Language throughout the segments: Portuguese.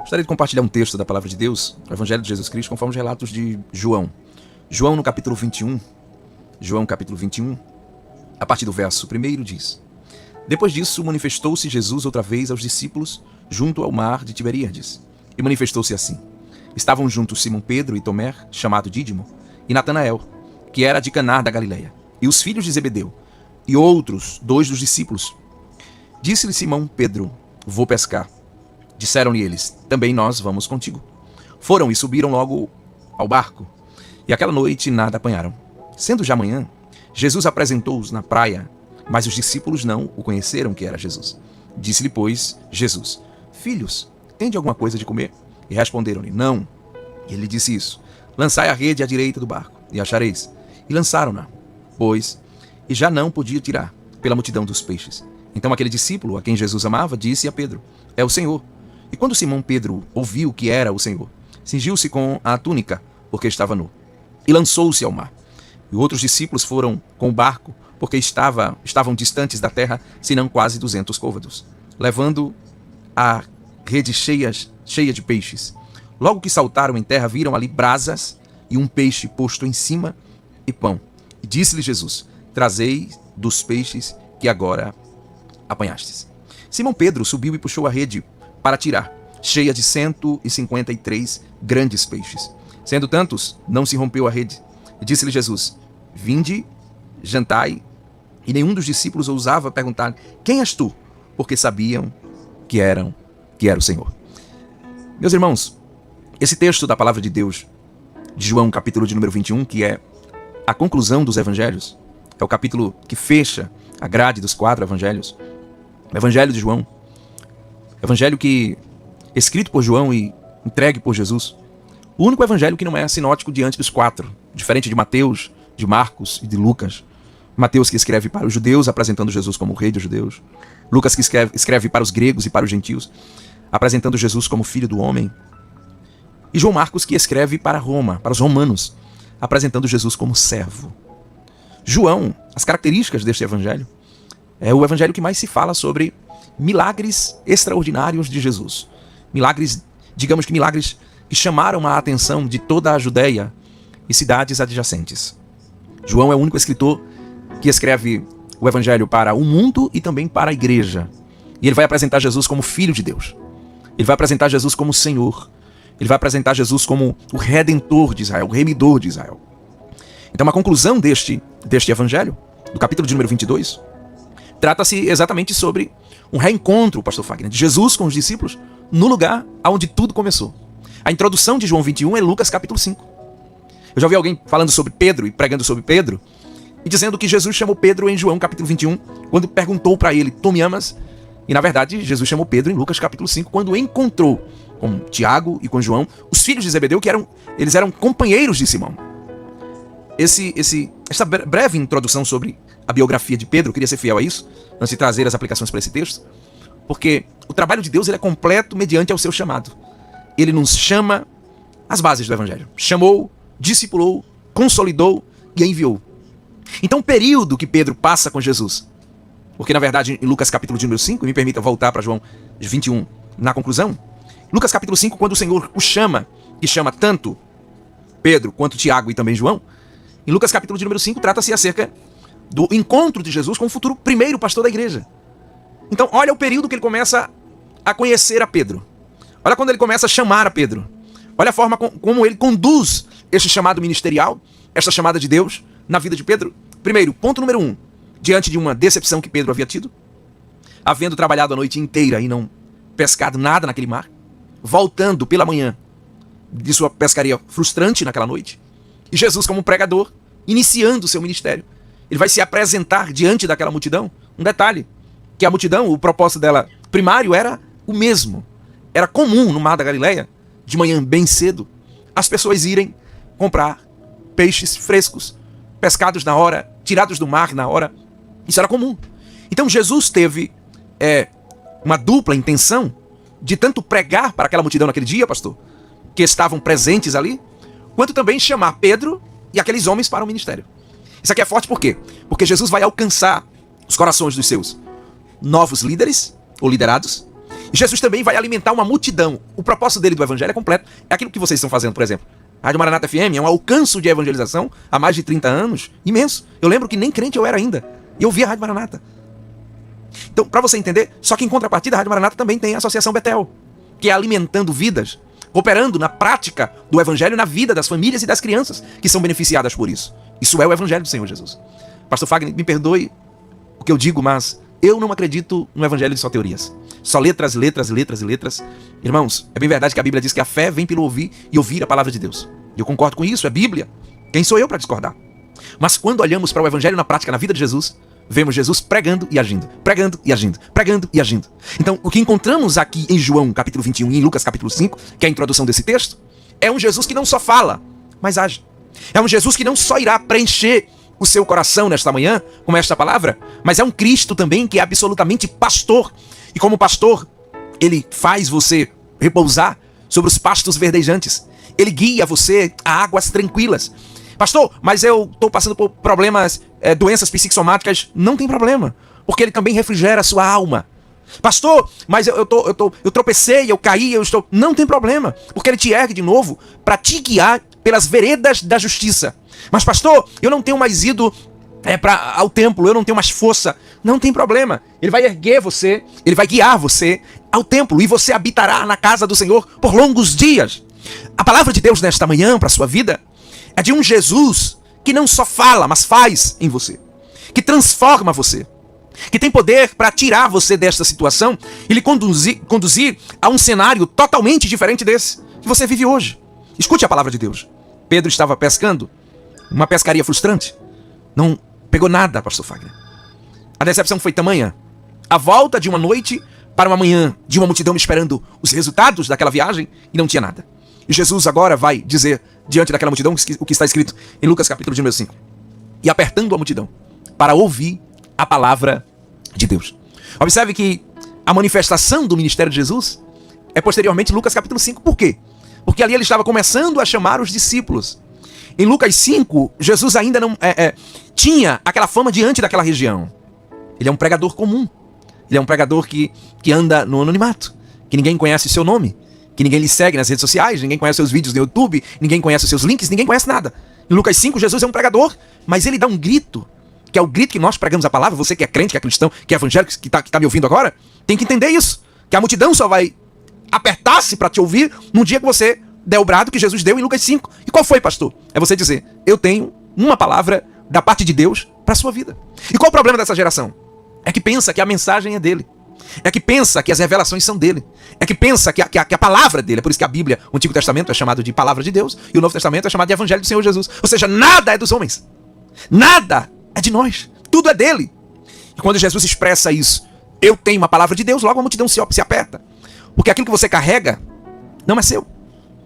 Gostaria de compartilhar um texto da Palavra de Deus, o Evangelho de Jesus Cristo, conforme os relatos de João. João no capítulo 21, a partir do verso 1 diz: Depois disso, manifestou-se Jesus outra vez aos discípulos junto ao mar de Tiberíades. E manifestou-se assim. Estavam juntos Simão Pedro e Tomé, chamado Dídimo, e Natanael, que era de Caná da Galileia, e os filhos de Zebedeu, e outros 2 dos discípulos. Disse-lhe Simão Pedro: Vou pescar. Disseram-lhe eles: Também nós vamos contigo. Foram e subiram logo ao barco, e aquela noite nada apanharam. Sendo já manhã, Jesus apresentou-os na praia, mas os discípulos não o conheceram que era Jesus. Disse-lhe, pois, Jesus: Filhos, tende alguma coisa de comer? E responderam-lhe: Não. E ele disse isso: Lançai a rede à direita do barco, e achareis. E lançaram-na, pois, e já não podia tirar, pela multidão dos peixes. Então aquele discípulo, a quem Jesus amava, disse a Pedro: É o Senhor. E quando Simão Pedro ouviu que era o Senhor, cingiu-se com a túnica, porque estava nu, e lançou-se ao mar. E outros discípulos foram com o barco, porque estavam distantes da terra, senão quase 200 côvados, levando a rede cheia de peixes. Logo que saltaram em terra, viram ali brasas e um peixe posto em cima e pão. E disse-lhe Jesus: Trazei dos peixes que agora apanhastes. Simão Pedro subiu e puxou a rede para tirar, cheia de 153 grandes peixes. Sendo tantos, não se rompeu a rede. E disse-lhe Jesus: Vinde, jantai. E nenhum dos discípulos ousava perguntar: Quem és tu? Porque sabiam que era o Senhor. Meus irmãos, esse texto da Palavra de Deus, de João, capítulo de número 21, que é a conclusão dos evangelhos, é o capítulo que fecha a grade dos 4 evangelhos. O Evangelho de João, evangelho que escrito por João e entregue por Jesus. O único evangelho que não é sinótico diante dos 4, diferente de Mateus, de Marcos e de Lucas. Mateus, que escreve para os judeus, apresentando Jesus como o rei dos judeus. Lucas, que escreve para os gregos e para os gentios, apresentando Jesus como filho do homem. E João Marcos, que escreve para Roma, para os romanos, apresentando Jesus como servo. João, as características deste evangelho, é o evangelho que mais se fala sobre milagres extraordinários de Jesus. Milagres, digamos que milagres que chamaram a atenção de toda a Judéia e cidades adjacentes. João é o único escritor que escreve o evangelho para o mundo e também para a igreja. E ele vai apresentar Jesus como Filho de Deus. Ele vai apresentar Jesus como Senhor. Ele vai apresentar Jesus como o Redentor de Israel, o Remidor de Israel. Então, a conclusão deste evangelho, do capítulo de número 22, trata-se exatamente sobre um reencontro, pastor Fagner, de Jesus com os discípulos no lugar onde tudo começou. A introdução de João 21 é Lucas capítulo 5. Eu já ouvi alguém falando sobre Pedro e pregando sobre Pedro e dizendo que Jesus chamou Pedro em João capítulo 21 quando perguntou para ele: Tu me amas? E na verdade Jesus chamou Pedro em Lucas capítulo 5 quando encontrou com Tiago e com João, os filhos de Zebedeu, que eram companheiros de Simão. Essa breve introdução sobre a biografia de Pedro, eu queria ser fiel a isso, antes de trazer as aplicações para esse texto, porque o trabalho de Deus ele é completo mediante ao seu chamado. Ele nos chama às bases do evangelho. Chamou, discipulou, consolidou e enviou. Então o período que Pedro passa com Jesus, porque na verdade em Lucas capítulo de número 5, me permita voltar para João 21 na conclusão, Lucas capítulo 5, quando o Senhor o chama, e chama tanto Pedro quanto Tiago e também João, em Lucas capítulo de número 5 trata-se acerca do encontro de Jesus com o futuro primeiro pastor da igreja. Então olha o período que ele começa a conhecer a Pedro. Olha quando ele começa a chamar a Pedro. Olha a forma como ele conduz este chamado ministerial, esta chamada de Deus na vida de Pedro. Primeiro, ponto número 1, diante de uma decepção que Pedro havia tido, havendo trabalhado a noite inteira e não pescado nada naquele mar, voltando pela manhã de sua pescaria frustrante naquela noite, e Jesus como pregador, iniciando o seu ministério, ele vai se apresentar diante daquela multidão. Um detalhe, que a multidão, o propósito dela primário era o mesmo. Era comum no mar da Galileia, de manhã bem cedo, as pessoas irem comprar peixes frescos, pescados na hora, tirados do mar na hora. Isso era comum. Então Jesus teve uma dupla intenção de tanto pregar para aquela multidão naquele dia, pastor, que estavam presentes ali, quanto também chamar Pedro e aqueles homens para o ministério. Isso aqui é forte por quê? Porque Jesus vai alcançar os corações dos seus novos líderes ou liderados Jesus também vai alimentar uma multidão. O propósito dele do evangelho é completo. É aquilo que vocês estão fazendo, por exemplo. A Rádio Maranata FM é um alcance de evangelização há mais de 30 anos, imenso. Eu lembro que nem crente eu era ainda. E eu via a Rádio Maranata. Então, para você entender, só que em contrapartida, a Rádio Maranata também tem a Associação Betel, que é alimentando vidas, operando na prática do evangelho na vida das famílias e das crianças que são beneficiadas por isso. Isso é o evangelho do Senhor Jesus. Pastor Fagner, me perdoe o que eu digo, mas eu não acredito no evangelho de só teorias. Só letras, letras, letras e letras. Irmãos, é bem verdade que a Bíblia diz que a fé vem pelo ouvir e ouvir a palavra de Deus. E eu concordo com isso, é Bíblia. Quem sou eu para discordar? Mas quando olhamos para o evangelho na prática, na vida de Jesus, vemos Jesus pregando e agindo, pregando e agindo, pregando e agindo. Então, o que encontramos aqui em João capítulo 21 e em Lucas capítulo 5, que é a introdução desse texto, é um Jesus que não só fala, mas age. É um Jesus que não só irá preencher o seu coração nesta manhã, com esta palavra, mas é um Cristo também que é absolutamente pastor. E como pastor, ele faz você repousar sobre os pastos verdejantes. Ele guia você a águas tranquilas. Pastor, mas eu estou passando por problemas, doenças psicossomáticas. Não tem problema, porque ele também refrigera a sua alma. Pastor, mas eu tropecei, eu caí, eu estou... Não tem problema, porque ele te ergue de novo para te guiar pelas veredas da justiça. Mas pastor, eu não tenho mais ido ao templo, eu não tenho mais força. Não tem problema, ele vai erguer você, ele vai guiar você ao templo e você habitará na casa do Senhor por longos dias. A palavra de Deus nesta manhã para a sua vida é de um Jesus que não só fala, mas faz em você, que transforma você, que tem poder para tirar você desta situação e lhe conduzir a um cenário totalmente diferente desse que você vive hoje. Escute a palavra de Deus. Pedro estava pescando, uma pescaria frustrante, não pegou nada, pastor Fagner. A decepção foi tamanha. A volta de uma noite para uma manhã de uma multidão esperando os resultados daquela viagem e não tinha nada. E Jesus agora vai dizer diante daquela multidão o que está escrito em Lucas capítulo de número 5. E apertando a multidão para ouvir a palavra de Deus. Observe que a manifestação do ministério de Jesus é posteriormente em Lucas capítulo 5. Por quê? Porque ali ele estava começando a chamar os discípulos. Em Lucas 5, Jesus ainda não tinha aquela fama diante daquela região. Ele é um pregador comum. Ele é um pregador que anda no anonimato, que ninguém conhece o seu nome, que ninguém lhe segue nas redes sociais, ninguém conhece seus vídeos no YouTube, ninguém conhece os seus links, ninguém conhece nada. Em Lucas 5, Jesus é um pregador, mas ele dá um grito, que é o grito que nós pregamos a palavra. Você que é crente, que é cristão, que é evangélico, que tá me ouvindo agora, tem que entender isso, que a multidão só vai apertar-se para te ouvir num dia que você der o brado que Jesus deu em Lucas 5. E qual foi, pastor? É você dizer, eu tenho uma palavra da parte de Deus para a sua vida. E qual o problema dessa geração? É que pensa que a mensagem é dele. É que pensa que as revelações são dele. É que pensa que a palavra dele. É por isso que a Bíblia, o Antigo Testamento é chamado de palavra de Deus e o Novo Testamento é chamado de Evangelho do Senhor Jesus. Ou seja, nada é dos homens. Nada é de nós. Tudo é dele. E quando Jesus expressa isso, eu tenho uma palavra de Deus, logo a multidão se aperta. Porque aquilo que você carrega não é seu,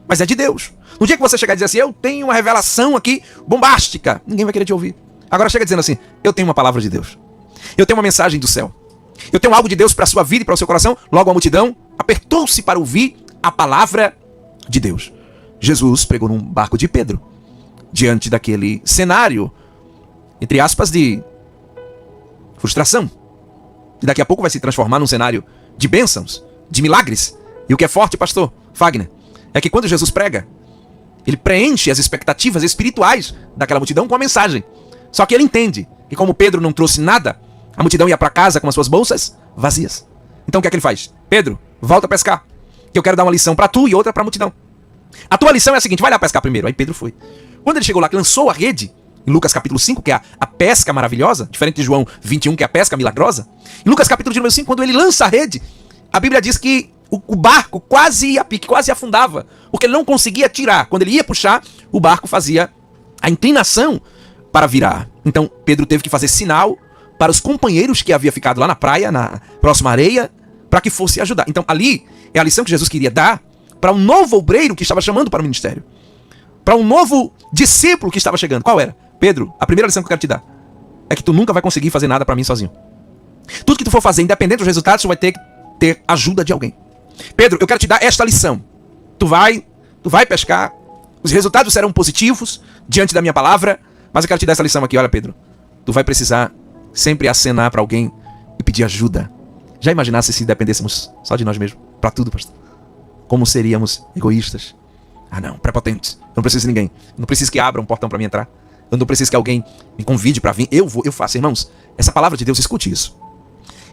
mas é de Deus. No dia que você chegar e dizer assim, eu tenho uma revelação aqui bombástica, ninguém vai querer te ouvir. Agora chega dizendo assim, eu tenho uma palavra de Deus. Eu tenho uma mensagem do céu. Eu tenho algo de Deus para a sua vida e para o seu coração. Logo a multidão apertou-se para ouvir a palavra de Deus. Jesus pregou num barco de Pedro, diante daquele cenário, entre aspas, de frustração. E daqui a pouco vai se transformar num cenário de bênçãos, de milagres. E o que é forte, pastor Fagner, é que quando Jesus prega, ele preenche as expectativas espirituais daquela multidão com a mensagem. Só que ele entende que como Pedro não trouxe nada, a multidão ia para casa com as suas bolsas vazias. Então o que é que ele faz? Pedro, volta a pescar, que eu quero dar uma lição para tu e outra para a multidão. A tua lição é a seguinte, vai lá pescar primeiro. Aí Pedro foi. Quando ele chegou lá, que lançou a rede, em Lucas capítulo 5, que é a pesca maravilhosa, diferente de João 21, que é a pesca milagrosa. Em Lucas capítulo de número 5, quando ele lança a rede, a Bíblia diz que o barco quase ia a pique, quase afundava, porque ele não conseguia tirar. Quando ele ia puxar, o barco fazia a inclinação para virar. Então Pedro teve que fazer sinal para os companheiros que havia ficado lá na praia, na próxima areia, para que fosse ajudar. Então ali é a lição que Jesus queria dar para um novo obreiro que estava chamando para o ministério, para um novo discípulo que estava chegando. Qual era? Pedro, a primeira lição que eu quero te dar é que tu nunca vai conseguir fazer nada para mim sozinho. Tudo que tu for fazer, independente dos resultados, tu vai ter que ter ajuda de alguém. Pedro, eu quero te dar esta lição. Tu vai pescar, os resultados serão positivos diante da minha palavra, mas eu quero te dar essa lição aqui. Olha, Pedro, tu vai precisar sempre acenar para alguém e pedir ajuda. Já imaginasse se dependêssemos só de nós mesmos? Para tudo, pastor. Como seríamos egoístas. Ah não, prepotentes. Eu não preciso de ninguém. Eu não preciso que abra um portão para mim entrar. Eu não preciso que alguém me convide para vir. Eu faço. Irmãos, essa palavra de Deus, escute isso.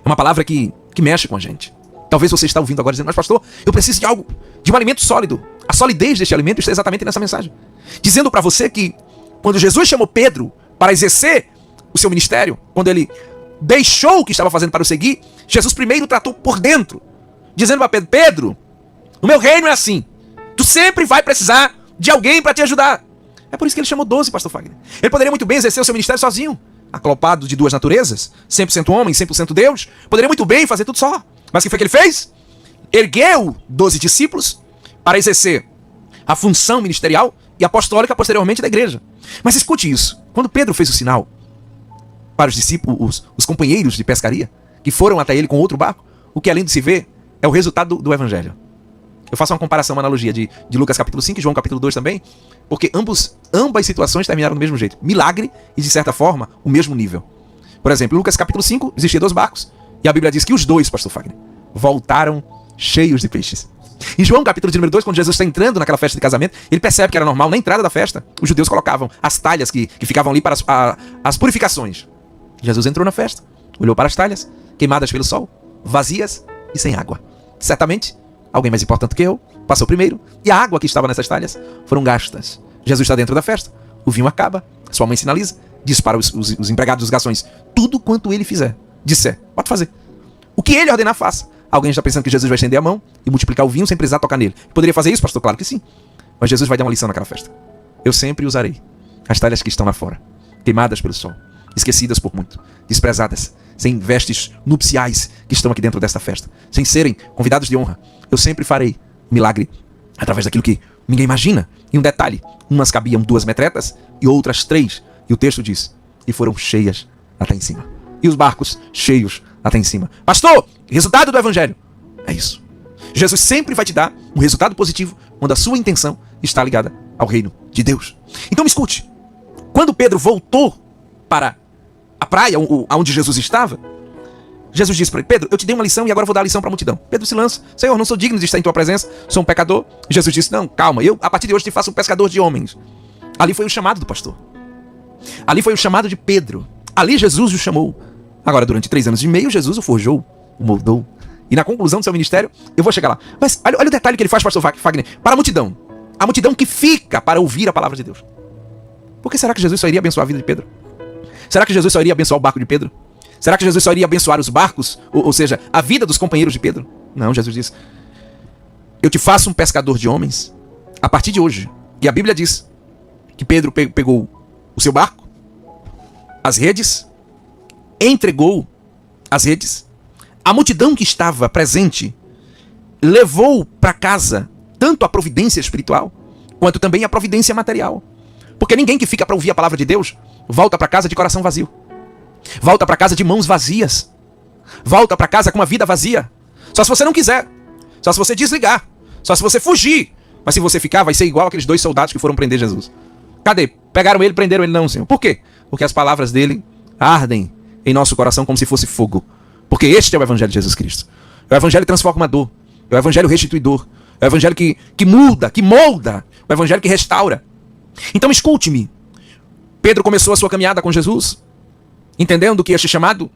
É uma palavra que mexe com a gente. Talvez você está ouvindo agora dizendo, mas pastor, eu preciso de algo, de um alimento sólido. A solidez deste alimento está exatamente nessa mensagem. Dizendo para você que quando Jesus chamou Pedro para exercer o seu ministério, quando ele deixou o que estava fazendo para o seguir, Jesus primeiro tratou por dentro, dizendo para Pedro, Pedro, o meu reino é assim. Tu sempre vai precisar de alguém para te ajudar. É por isso que ele chamou 12, pastor Fagner. Ele poderia muito bem exercer o seu ministério sozinho, aclopado de duas naturezas, 100% homem, 100% Deus. Poderia muito bem fazer tudo só. Mas o que foi que ele fez? Ergueu 12 discípulos para exercer a função ministerial e apostólica posteriormente da igreja. Mas escute isso. Quando Pedro fez o sinal para os discípulos, os companheiros de pescaria, que foram até ele com outro barco, o que além de se ver é o resultado do evangelho. Eu faço uma comparação, uma analogia de Lucas capítulo 5 e João capítulo 2 também, porque ambas situações terminaram do mesmo jeito. Milagre e, de certa forma, o mesmo nível. Por exemplo, em Lucas capítulo 5, existiam 2 barcos. E a Bíblia diz que os 2, pastor Fagner, voltaram cheios de peixes. Em João capítulo de número 2, quando Jesus está entrando naquela festa de casamento, ele percebe que era normal, na entrada da festa, os judeus colocavam as talhas que ficavam ali para as purificações. Jesus entrou na festa, olhou para as talhas, queimadas pelo sol, vazias e sem água. Certamente, alguém mais importante que eu passou primeiro, e a água que estava nessas talhas foram gastas. Jesus está dentro da festa, o vinho acaba, sua mãe sinaliza, diz para os empregados dos garçons, tudo quanto ele fizer, disser, pode fazer. O que ele ordenar, faça. Alguém está pensando que Jesus vai estender a mão e multiplicar o vinho sem precisar tocar nele. Poderia fazer isso, pastor? Claro que sim. Mas Jesus vai dar uma lição naquela festa. Eu sempre usarei as talhas que estão lá fora, queimadas pelo sol, esquecidas por muito, desprezadas, sem vestes nupciais que estão aqui dentro desta festa, sem serem convidados de honra. Eu sempre farei milagre através daquilo que ninguém imagina. E um detalhe, umas cabiam 2 metretas e outras 3. E o texto diz, e foram cheias até em cima. E os barcos cheios até em cima. Pastor, resultado do evangelho. É isso. Jesus sempre vai te dar um resultado positivo quando a sua intenção está ligada ao reino de Deus. Então me escute. Quando Pedro voltou para a praia onde Jesus estava, Jesus disse para ele, Pedro, eu te dei uma lição e agora vou dar a lição para a multidão. Pedro se lança, Senhor, não sou digno de estar em tua presença, sou um pecador. E Jesus disse, não, calma, eu a partir de hoje te faço um pescador de homens. Ali foi o chamado do pastor. Ali foi o chamado de Pedro. Ali Jesus o chamou. Agora, durante 3 anos e meio, Jesus o forjou, o moldou. E na conclusão do seu ministério, eu vou chegar lá. Mas olha o detalhe que ele faz, pastor Fagner, para a multidão. A multidão que fica para ouvir a palavra de Deus. Por que será que Jesus só iria abençoar a vida de Pedro? Será que Jesus só iria abençoar o barco de Pedro? Será que Jesus só iria abençoar os barcos? Ou seja, a vida dos companheiros de Pedro? Não, Jesus diz, eu te faço um pescador de homens a partir de hoje. E a Bíblia diz que Pedro pegou o seu barco, as redes, entregou as redes. A multidão que estava presente levou para casa tanto a providência espiritual quanto também a providência material. Porque ninguém que fica para ouvir a palavra de Deus volta para casa de coração vazio. Volta para casa de mãos vazias. Volta para casa com uma vida vazia. Só se você não quiser. Só se você desligar. Só se você fugir. Mas se você ficar, vai ser igual aqueles 2 soldados que foram prender Jesus. Cadê? Pegaram ele, prenderam ele? Não, Senhor. Por quê? Porque as palavras dele ardem em nosso coração como se fosse fogo. Porque este é o evangelho de Jesus Cristo. É o evangelho transformador. É o evangelho restituidor. É o evangelho que muda, que molda. É o evangelho que restaura. Então escute-me. Pedro começou a sua caminhada com Jesus, entendendo que este chamado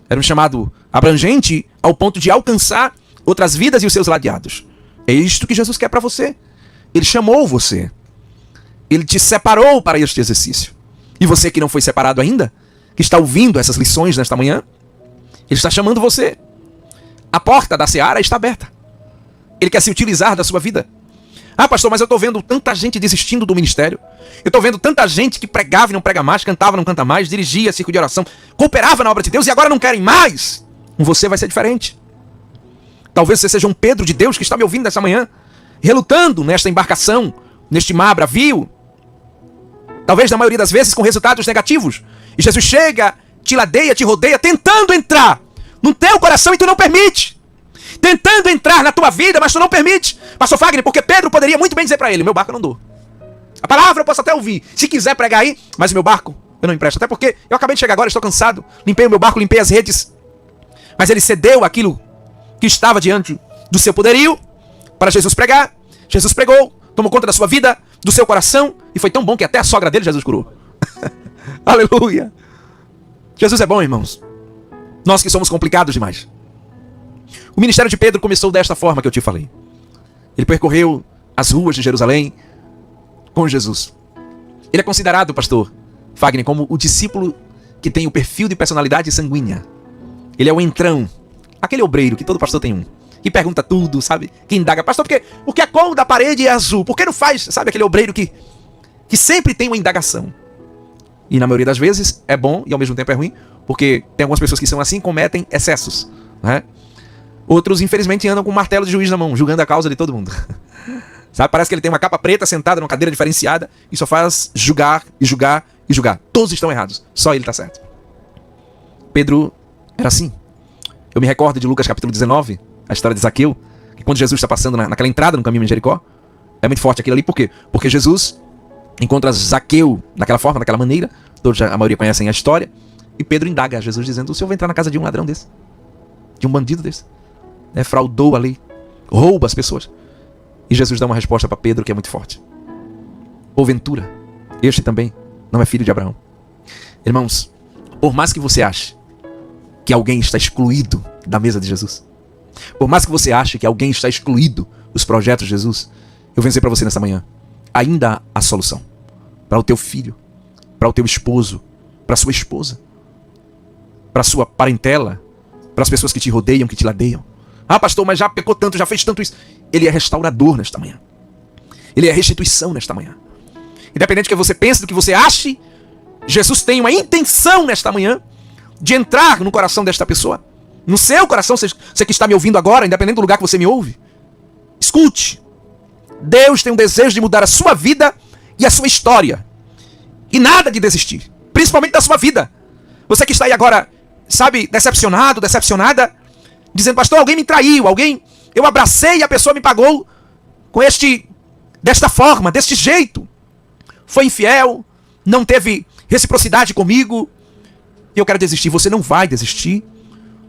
era um chamado abrangente ao ponto de alcançar outras vidas e os seus ladeados. É isto que Jesus quer para você. Ele chamou você. Ele te separou para este exercício. E você que não foi separado ainda, que está ouvindo essas lições nesta manhã, ele está chamando você. A porta da seara está aberta. Ele quer se utilizar da sua vida. Ah, pastor, mas eu estou vendo tanta gente desistindo do ministério. Eu estou vendo tanta gente que pregava e não prega mais, cantava e não canta mais, dirigia círculo de oração, cooperava na obra de Deus e agora não querem mais. Com você vai ser diferente. Talvez você seja um Pedro de Deus que está me ouvindo nessa manhã, relutando nesta embarcação, neste mar bravio. Talvez na maioria das vezes com resultados negativos. E Jesus chega, te ladeia, te rodeia, tentando entrar no teu coração e tu não permite. Tentando entrar na tua vida, mas tu não permite. Pastor Fagner, porque Pedro poderia muito bem dizer para ele, meu barco eu não dou. A palavra eu posso até ouvir, se quiser pregar aí, mas o meu barco eu não empresto. Até porque eu acabei de chegar agora, estou cansado. Limpei o meu barco, limpei as redes. Mas ele cedeu aquilo que estava diante do seu poderio para Jesus pregar. Jesus pregou, tomou conta da sua vida, do seu coração, e foi tão bom que até a sogra dele Jesus curou. Aleluia! Jesus é bom, irmãos. Nós que somos complicados demais. O ministério de Pedro começou desta forma que eu te falei. Ele percorreu as ruas de Jerusalém com Jesus. Ele é considerado, pastor Fagner, como o discípulo que tem o perfil de personalidade sanguínea. Ele é o entrão, aquele obreiro que todo pastor tem um, que pergunta tudo, sabe? Que indaga, pastor, por que a cor da parede é azul? Por que não faz, sabe, aquele obreiro que sempre tem uma indagação? E na maioria das vezes é bom e ao mesmo tempo é ruim, porque tem algumas pessoas que são assim, cometem excessos, né? Outros, infelizmente, andam com um martelo de juiz na mão, julgando a causa de todo mundo. Sabe? Parece que ele tem uma capa preta sentada numa cadeira diferenciada e só faz julgar e julgar e julgar. Todos estão errados, só ele está certo. Pedro era assim. Eu me recordo de Lucas capítulo 19, a história de Zaqueu, que quando Jesus está passando naquela entrada no caminho de Jericó, é muito forte aquilo ali, por quê? Porque Jesus encontra Zaqueu daquela forma, daquela maneira, todos, a maioria conhecem a história, e Pedro indaga a Jesus dizendo, o senhor vai entrar na casa de um ladrão desse? De um bandido desse? Fraudou a lei, rouba as pessoas. E Jesus dá uma resposta para Pedro que é muito forte. Porventura, este também não é filho de Abraão. Irmãos, por mais que você ache que alguém está excluído da mesa de Jesus, por mais que você ache que alguém está excluído dos projetos de Jesus, eu venho dizer para você nessa manhã, ainda há solução para o teu filho, para o teu esposo, para a sua esposa, para a sua parentela, para as pessoas que te rodeiam, que te ladeiam. Ah, pastor, mas já pecou tanto, já fez tanto isso. Ele é restaurador nesta manhã. Ele é restituição nesta manhã. Independente do que você pense, do que você ache, Jesus tem uma intenção nesta manhã de entrar no coração desta pessoa. No seu coração, você que está me ouvindo agora, independente do lugar que você me ouve. Escute. Deus tem um desejo de mudar a sua vida e a sua história. E nada de desistir. Principalmente da sua vida. Você que está aí agora, sabe, decepcionado, decepcionada, dizendo, pastor, alguém me traiu, eu abracei e a pessoa me pagou desta forma, deste jeito. Foi infiel, não teve reciprocidade comigo, e eu quero desistir. Você não vai desistir,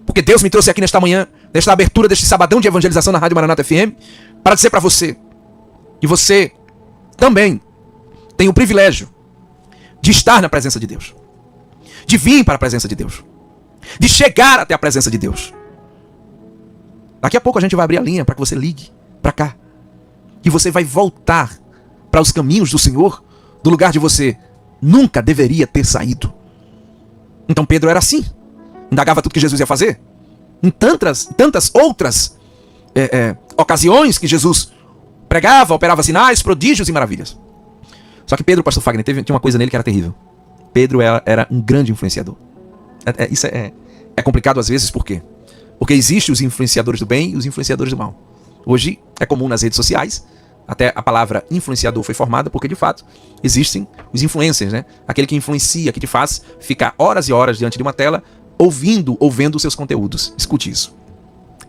porque Deus me trouxe aqui nesta manhã, nesta abertura deste sabadão de evangelização na Rádio Maranata FM, para dizer para você, que você também tem o privilégio de estar na presença de Deus, de vir para a presença de Deus, de chegar até a presença de Deus. Daqui a pouco a gente vai abrir a linha para que você ligue para cá. E você vai voltar para os caminhos do Senhor, do lugar de você nunca deveria ter saído. Então Pedro era assim. Indagava tudo que Jesus ia fazer. Em tantas outras ocasiões que Jesus pregava, operava sinais, prodígios e maravilhas. Só que Pedro, pastor Fagner, tinha uma coisa nele que era terrível. Pedro era um grande influenciador. Isso é complicado às vezes, por quê? Porque existem os influenciadores do bem e os influenciadores do mal. Hoje é comum nas redes sociais, até a palavra influenciador foi formada, porque de fato existem os influencers, né? Aquele que influencia, que te faz ficar horas e horas diante de uma tela, ouvindo ou vendo os seus conteúdos. Escute isso.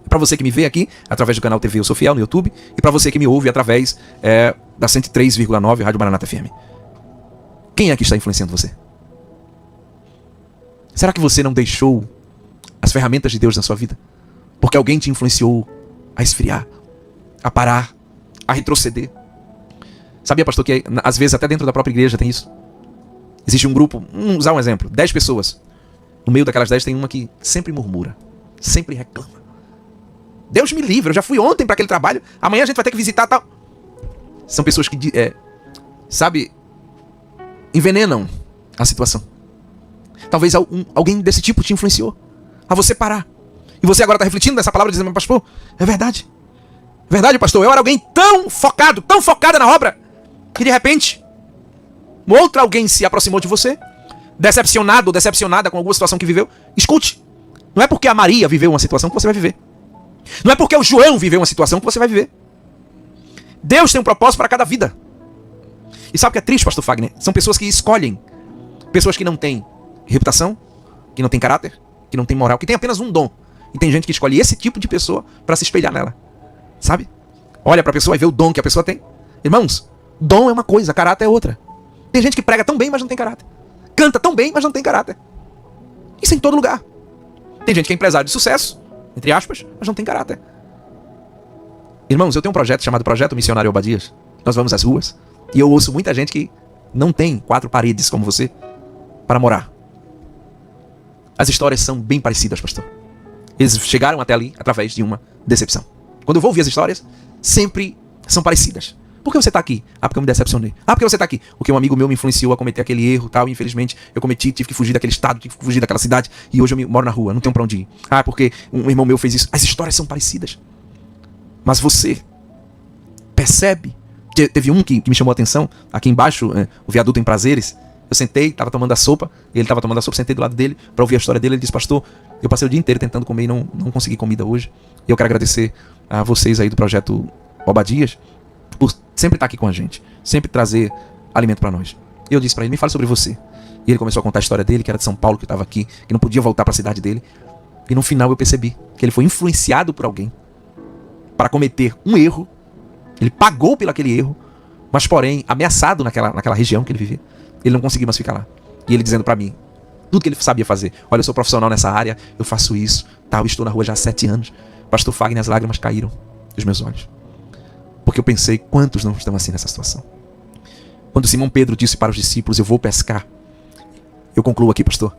Para você que me vê aqui, através do canal TV Eu Sou Fiel no YouTube, e para você que me ouve através da 103,9 Rádio Maranata FM. Quem é que está influenciando você? Será que você não deixou as ferramentas de Deus na sua vida porque alguém te influenciou a esfriar, a parar, a retroceder? Sabia, pastor, que às vezes até dentro da própria igreja tem isso? Existe um grupo, vamos usar um exemplo, 10 pessoas. No meio daquelas 10 tem uma que sempre murmura, sempre reclama. Deus me livre, eu já fui ontem para aquele trabalho, amanhã a gente vai ter que visitar tal. São pessoas que, envenenam a situação. Talvez alguém desse tipo te influenciou a você parar. E você agora está refletindo nessa palavra, dizendo, pastor, é verdade. É verdade, pastor, eu era alguém tão focada na obra, que de repente, outro alguém se aproximou de você, decepcionado ou decepcionada com alguma situação que viveu. Escute, não é porque a Maria viveu uma situação que você vai viver. Não é porque o João viveu uma situação que você vai viver. Deus tem um propósito para cada vida. E sabe o que é triste, pastor Fagner? São pessoas que escolhem. Pessoas que não têm reputação, que não têm caráter, que não têm moral, que têm apenas um dom. E tem gente que escolhe esse tipo de pessoa para se espelhar nela. Sabe? Olha para a pessoa e vê o dom que a pessoa tem. Irmãos, dom é uma coisa, caráter é outra. Tem gente que prega tão bem, mas não tem caráter. Canta tão bem, mas não tem caráter. Isso é em todo lugar. Tem gente que é empresário de sucesso entre aspas, mas não tem caráter. Irmãos, eu tenho um projeto chamado Projeto Missionário Obadias. Nós vamos às ruas e eu ouço muita gente que não tem 4 paredes como você para morar. As histórias são bem parecidas, pastor. Eles chegaram até ali através de uma decepção. Quando eu vou ouvir as histórias, sempre são parecidas. Por que você está aqui? Ah, porque eu me decepcionei. Ah, porque você está aqui? Porque um amigo meu me influenciou a cometer aquele erro, tal, e infelizmente eu cometi, tive que fugir daquele estado, tive que fugir daquela cidade, e hoje eu moro na rua, não tenho para onde ir. Ah, porque um irmão meu fez isso. As histórias são parecidas. Mas você percebe? Teve um que me chamou a atenção, aqui embaixo, o viaduto em Prazeres. Eu sentei, estava tomando a sopa, ele estava tomando a sopa, sentei do lado dele para ouvir a história dele. Ele disse: pastor, eu passei o dia inteiro tentando comer e não consegui comida hoje. E eu quero agradecer a vocês aí do Projeto Obadias por sempre estar aqui com a gente, sempre trazer alimento para nós. E eu disse para ele: me fale sobre você. E ele começou a contar a história dele, que era de São Paulo, que estava aqui, que não podia voltar para a cidade dele. E no final eu percebi que ele foi influenciado por alguém para cometer um erro. Ele pagou pelo aquele erro, mas porém ameaçado naquela região que ele vivia. Ele não conseguia mais ficar lá. E ele dizendo pra mim tudo que ele sabia fazer: olha, eu sou profissional nessa área, eu faço isso, tal, estou na rua já há 7 anos. Pastor Fagner, as lágrimas caíram dos meus olhos. Porque eu pensei, quantos não estão assim nessa situação? Quando Simão Pedro disse para os discípulos: eu vou pescar. Eu concluo aqui, pastor.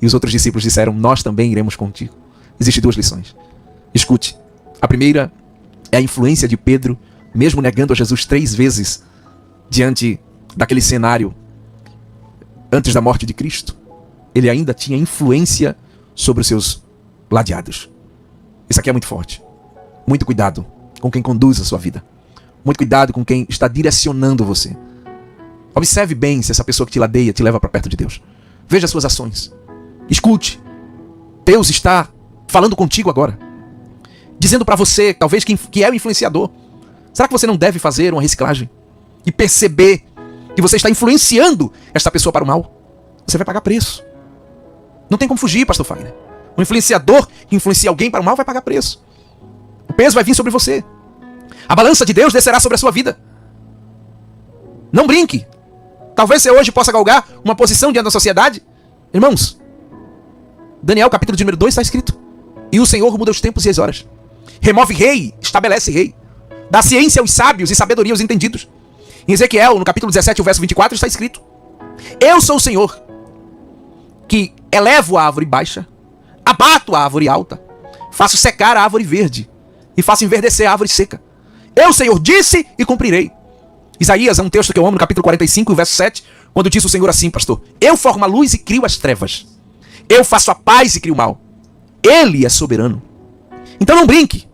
E os outros discípulos disseram: nós também iremos contigo. Existem 2 lições. Escute. A primeira é a influência de Pedro, mesmo negando a Jesus 3 vezes, diante daquele cenário antes da morte de Cristo, ele ainda tinha influência sobre os seus ladeados. Isso aqui é muito forte. Muito cuidado com quem conduz a sua vida. Muito cuidado com quem está direcionando você. Observe bem se essa pessoa que te ladeia te leva para perto de Deus. Veja as suas ações. Escute. Deus está falando contigo agora, dizendo para você, talvez, que é o influenciador. Será que você não deve fazer uma reciclagem e perceber que você está influenciando esta pessoa para o mal? Você vai pagar preço. Não tem como fugir, pastor Fagner. Um influenciador que influencia alguém para o mal vai pagar preço. O peso vai vir sobre você. A balança de Deus descerá sobre a sua vida. Não brinque. Talvez você hoje possa galgar uma posição diante da sociedade. Irmãos, Daniel capítulo de número 2 está escrito: e o Senhor muda os tempos e as horas. Remove rei, estabelece rei. Dá ciência aos sábios e sabedoria aos entendidos. Em Ezequiel, no capítulo 17, o verso 24, está escrito: eu sou o Senhor, que elevo a árvore baixa, abato a árvore alta, faço secar a árvore verde e faço enverdecer a árvore seca. Eu, Senhor, disse e cumprirei. Isaías é um texto que eu amo, no capítulo 45, verso 7, quando disse o Senhor assim: pastor, eu formo a luz e crio as trevas. Eu faço a paz e crio o mal. Ele é soberano. Então não brinque.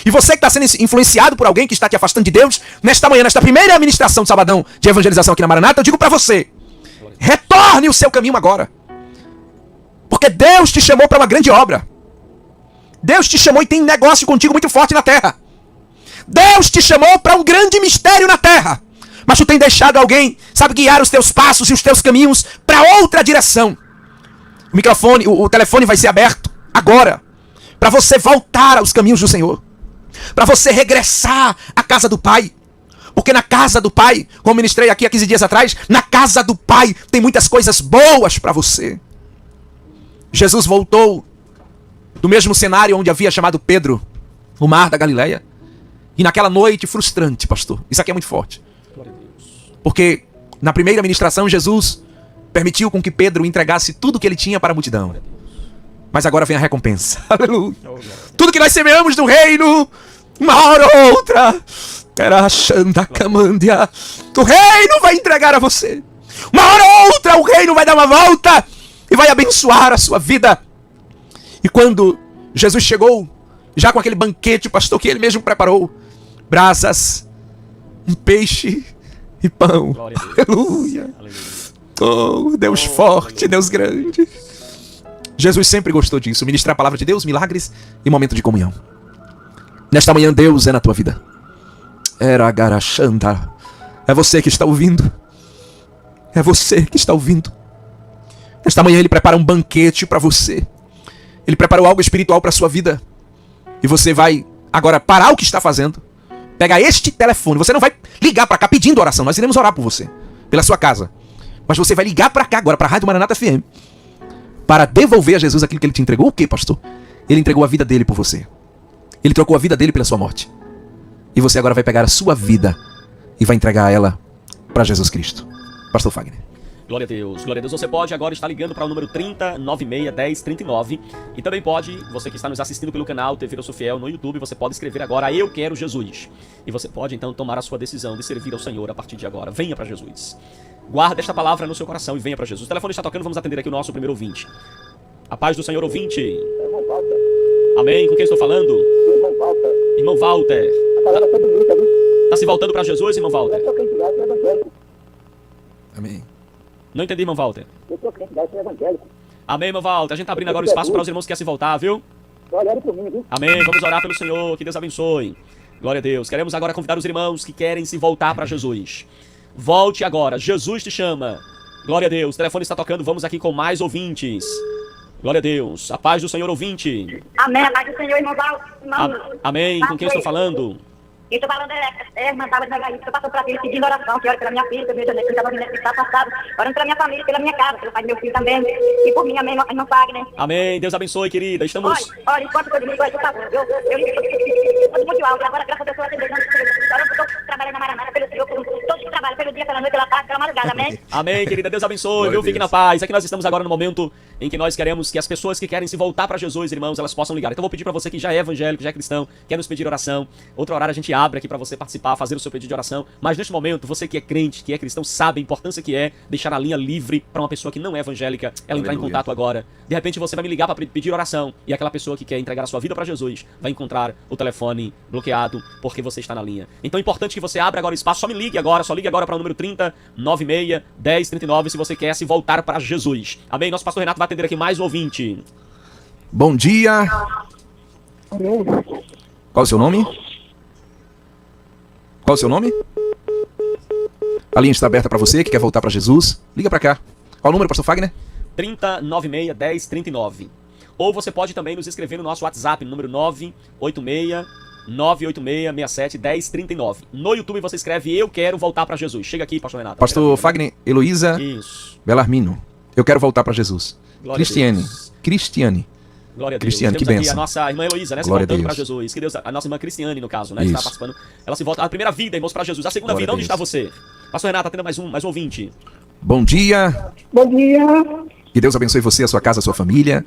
E você que está sendo influenciado por alguém que está te afastando de Deus, nesta manhã, nesta primeira ministração de sabadão de evangelização aqui na Maranata, eu digo para você: retorne o seu caminho agora. Porque Deus te chamou para uma grande obra. Deus te chamou e tem negócio contigo muito forte na terra. Deus te chamou para um grande mistério na terra. Mas tu tem deixado alguém, sabe, guiar os teus passos e os teus caminhos para outra direção. O microfone, o telefone vai ser aberto agora, para você voltar aos caminhos do Senhor, para você regressar à casa do Pai. Porque na casa do Pai, como ministrei aqui há 15 dias atrás, na casa do Pai tem muitas coisas boas para você. Jesus voltou do mesmo cenário onde havia chamado Pedro, o mar da Galileia. E naquela noite frustrante, pastor, isso aqui é muito forte. Porque na primeira ministração Jesus permitiu com que Pedro entregasse tudo que ele tinha para a multidão. Mas agora vem a recompensa. Aleluia. Tudo que nós semeamos no reino, uma hora ou outra, o reino vai entregar a você. Uma hora ou outra o reino vai dar uma volta e vai abençoar a sua vida. E quando Jesus chegou, já com aquele banquete, pastor, que ele mesmo preparou, brasas, um peixe e pão. Aleluia. Oh, Deus forte, Deus grande. Jesus sempre gostou disso, ministrar a palavra de Deus, milagres e momento de comunhão. Nesta manhã Deus é na tua vida. Era garachanda. É você que está ouvindo. É você que está ouvindo. Nesta manhã Ele prepara um banquete para você. Ele preparou algo espiritual para a sua vida. E você vai agora parar o que está fazendo. Pega este telefone. Você não vai ligar para cá pedindo oração. Nós iremos orar por você, pela sua casa. Mas você vai ligar para cá agora, para a Rádio Maranata FM, para devolver a Jesus aquilo que Ele te entregou. O quê, pastor? Ele entregou a vida dele por você. Ele trocou a vida dele pela sua morte. E você agora vai pegar a sua vida e vai entregar ela para Jesus Cristo. Pastor Fagner. Glória a Deus, glória a Deus. Você pode agora estar ligando para o número 30961039 e também pode, você que está nos assistindo pelo canal TV Eu Sou Fiel no YouTube, você pode escrever agora Eu Quero Jesus. E você pode então tomar a sua decisão de servir ao Senhor a partir de agora. Venha para Jesus. Guarda esta palavra no seu coração e venha para Jesus. O telefone está tocando, vamos atender aqui o nosso primeiro ouvinte. A paz do Senhor, ouvinte. Amém, com quem estou falando? Irmão Walter. Está se voltando para Jesus, irmão Walter? Amém. Não entendi, irmão Walter. Eu sou crente, eu sou evangélico. Amém, irmão Walter. A gente tá abrindo agora o espaço para os irmãos que querem se voltar, viu? Olha por mim, viu? Amém. Vamos orar pelo Senhor. Que Deus abençoe. Glória a Deus. Queremos agora convidar os irmãos que querem se voltar para Jesus. Volte agora. Jesus te chama. Glória a Deus. O telefone está tocando. Vamos aqui com mais ouvintes. Glória a Deus. A paz do Senhor, ouvinte. Amém, a paz do Senhor, irmão Val. Amém. Com quem eu estou falando? Eu estou falando, irmã Dava de Magaí, estou passando por aqui pedindo oração, que ore pela minha filha, pelo meu janeiro, que estava vindo aqui, está passado, orando pela minha família, pela minha casa, pelo pai do meu filho também, e por mim, amém, irmão Fagner. Amém. Deus abençoe, querida. Estamos... Olha, enquanto eu digo, por favor, eu muito alto, agora graças a Deus, eu estou trabalhando na Maranata, pelo Senhor, todos que trabalham, pelo dia, pela noite, pela tarde, pela madrugada, amém? Amém, querida. Deus abençoe, viu? Fique na paz. Aqui nós estamos agora no momento em que nós queremos que as pessoas que querem se voltar para Jesus, irmãos, elas possam ligar. Então eu vou pedir para você que já é evangélico, já é cristão, quer nos pedir oração. Outra horário a gente abre aqui para você participar, fazer o seu pedido de oração. Mas neste momento, você que é crente, que é cristão, sabe a importância que é deixar a linha livre para uma pessoa que não é evangélica, ela entrar em contato agora. De repente você vai me ligar para pedir oração e aquela pessoa que quer entregar a sua vida para Jesus vai encontrar o telefone bloqueado porque você está na linha. Então é importante que você abra agora o espaço. Só ligue agora para o número 30961039 se você quer se voltar para Jesus. Amém? Nosso pastor Renato vai atender aqui mais um ouvinte. Bom dia. Amém. Qual o seu nome? Qual o seu nome? A linha está aberta para você que quer voltar para Jesus. Liga para cá. Qual o número, pastor Fagner? 30961039. Ou você pode também nos escrever no nosso WhatsApp, no número 986-986-67-1039. No YouTube você escreve Eu Quero Voltar para Jesus. Chega aqui, pastor Renato. Pastor Fagner, Heloísa Isso. Belarmino. Eu quero voltar para Jesus. Glória Cristiane. a Deus. Cristiane. Glória a Deus. Cristiane, Temos que aqui bênção. a nossa irmã Heloísa, né? Se Glória a voltando Deus. para Jesus. Que Deus, a nossa irmã Cristiane, no caso, né? Isso. Está participando. Ela se volta. A primeira vida, irmãos, para Jesus. A segunda Glória vida, a onde Deus. está você? Pastor Renato, atenda mais um ouvinte. Bom dia. Bom dia. Que Deus abençoe você, a sua casa, a sua família.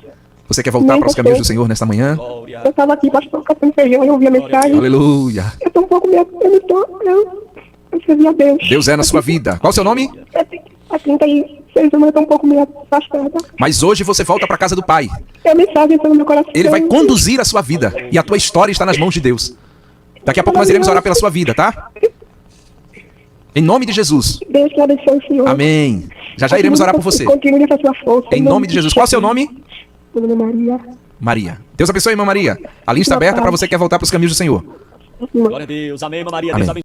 Você quer voltar Amém, para os caminhos do pastor. Senhor nesta manhã? Glória. Eu estava aqui, pastor, catando feijão, eu ouvi a mensagem. Aleluia. Eu estou um pouco meio... Eu servi a Deus. Deus é na sua vida. Qual o seu nome? Há 36 anos eu estou um pouco meio afastada. Mas hoje você volta para a casa do Pai. Tem a mensagem no meu coração. Ele vai conduzir a sua vida. E a tua história está nas mãos de Deus. Daqui a pouco nós iremos orar pela sua vida, tá? Em nome de Jesus. Deus que abençoe o Senhor. Amém. Já já iremos orar por você. Continue essa sua força. Em nome de Jesus. Qual é o seu nome? Meu nome é Maria. Maria. Deus abençoe, irmã Maria. A linha está aberta para você que quer voltar para os caminhos do Senhor. Glória a Deus. Amém, irmã Maria. Amém. Deus abençoe.